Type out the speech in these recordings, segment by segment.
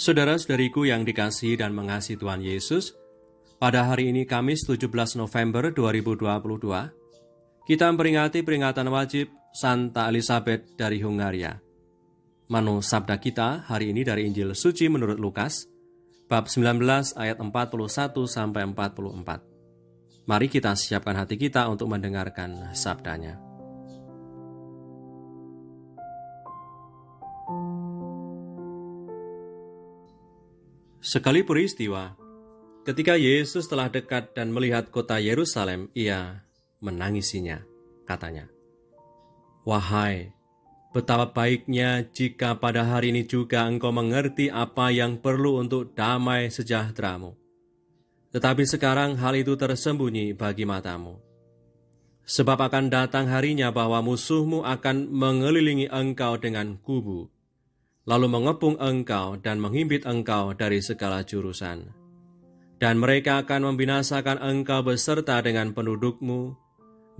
Saudara-saudariku yang dikasihi dan mengasihi Tuhan Yesus, pada hari ini Kamis 17 November 2022, kita memperingati peringatan wajib Santa Elizabeth dari Hungaria. Manu sabda kita hari ini dari Injil Suci menurut Lukas, bab 19 ayat 41-44. Mari kita siapkan hati kita untuk mendengarkan sabdanya. Sekali peristiwa, ketika Yesus telah dekat dan melihat kota Yerusalem, ia menangisinya, katanya, "Wahai, betapa baiknya jika pada hari ini juga engkau mengerti apa yang perlu untuk damai sejahteramu. Tetapi sekarang hal itu tersembunyi bagi matamu. Sebab akan datang harinya bahwa musuhmu akan mengelilingi engkau dengan kubu, lalu mengepung engkau dan menghimpit engkau dari segala jurusan. Dan mereka akan membinasakan engkau beserta dengan pendudukmu,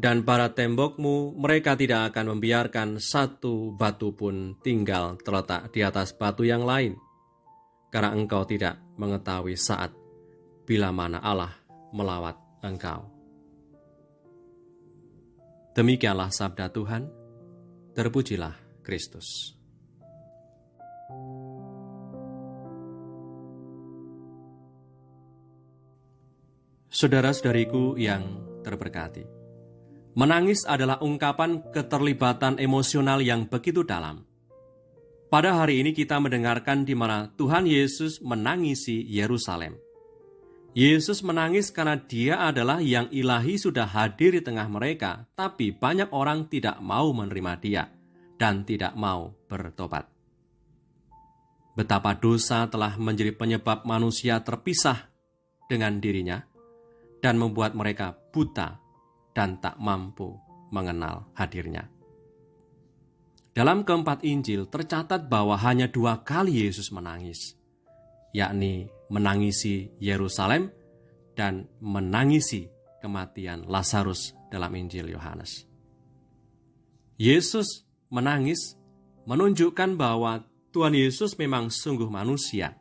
dan para tembokmu mereka tidak akan membiarkan satu batu pun tinggal terletak di atas batu yang lain, karena engkau tidak mengetahui saat bila mana Allah melawat engkau." Demikianlah sabda Tuhan, terpujilah Kristus. Saudara-saudariku yang terberkati, menangis adalah ungkapan keterlibatan emosional yang begitu dalam. Pada hari ini kita mendengarkan di mana Tuhan Yesus menangisi Yerusalem. Yesus menangis karena Dia adalah yang ilahi sudah hadir di tengah mereka, tapi banyak orang tidak mau menerima Dia dan tidak mau bertobat. Betapa dosa telah menjadi penyebab manusia terpisah dengan dirinya dan membuat mereka buta dan tak mampu mengenal hadirnya. Dalam keempat Injil tercatat bahwa hanya 2 kali Yesus menangis, yakni menangisi Yerusalem dan menangisi kematian Lazarus dalam Injil Yohanes. Yesus menangis menunjukkan bahwa Tuhan Yesus memang sungguh manusia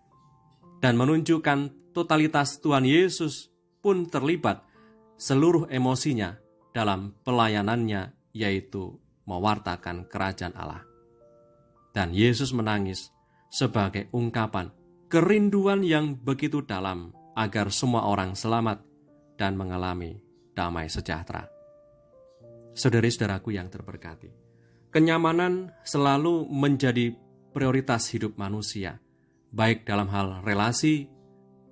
dan menunjukkan totalitas Tuhan Yesus pun terlibat seluruh emosinya dalam pelayanannya, yaitu mewartakan kerajaan Allah. Dan Yesus menangis sebagai ungkapan kerinduan yang begitu dalam agar semua orang selamat dan mengalami damai sejahtera. Saudari-saudaraku yang terberkati, kenyamanan selalu menjadi prioritas hidup manusia, baik dalam hal relasi,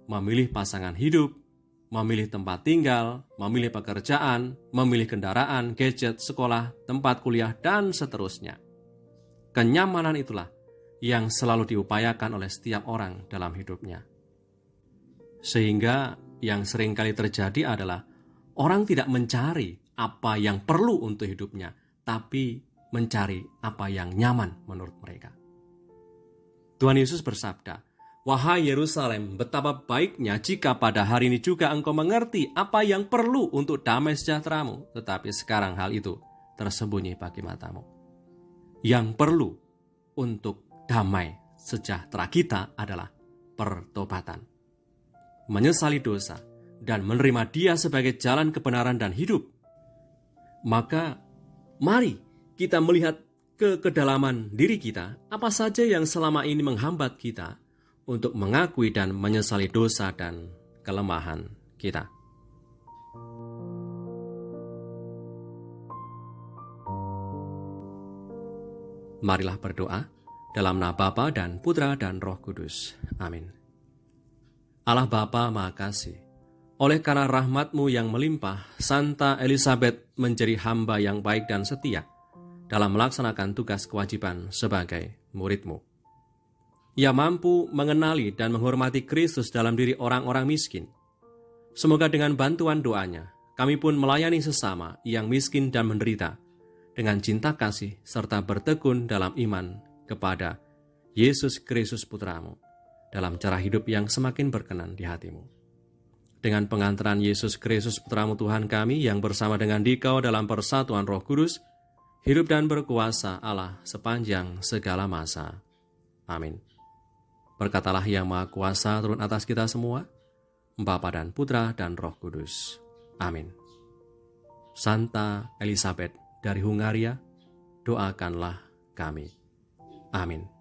memilih pasangan hidup, memilih tempat tinggal, memilih pekerjaan, memilih kendaraan, gadget, sekolah, tempat kuliah, dan seterusnya. Kenyamanan itulah yang selalu diupayakan oleh setiap orang dalam hidupnya. Sehingga yang seringkali terjadi adalah orang tidak mencari apa yang perlu untuk hidupnya, tapi mencari apa yang nyaman menurut mereka. Tuhan Yesus bersabda, "Wahai Yerusalem, betapa baiknya jika pada hari ini juga engkau mengerti apa yang perlu untuk damai sejahteramu, tetapi sekarang hal itu tersembunyi bagi matamu." Yang perlu untuk damai sejahtera kita adalah pertobatan, menyesali dosa, dan menerima Dia sebagai jalan kebenaran dan hidup. Maka mari kita melihat ke kedalaman diri kita, apa saja yang selama ini menghambat kita untuk mengakui dan menyesali dosa dan kelemahan kita. Marilah berdoa dalam nama Bapa dan Putra dan Roh Kudus. Amin. Allah Bapa Maha Kasih, oleh karena rahmat-Mu yang melimpah, Santa Elizabeth menjadi hamba yang baik dan setia dalam melaksanakan tugas kewajiban sebagai murid-Mu. Ia mampu mengenali dan menghormati Kristus dalam diri orang-orang miskin. Semoga dengan bantuan doanya, kami pun melayani sesama yang miskin dan menderita dengan cinta kasih serta bertekun dalam iman kepada Yesus Kristus Putra-Mu dalam cara hidup yang semakin berkenan di hati-Mu. Dengan pengantaran Yesus Kristus Putra-Mu Tuhan kami yang bersama dengan Dikau dalam persatuan Roh Kudus, hidup dan berkuasa Allah sepanjang segala masa. Amin. Berkatalah Yang Maha Kuasa turun atas kita semua, Bapa dan Putra dan Roh Kudus. Amin. Santa Elizabeth dari Hungaria, doakanlah kami. Amin.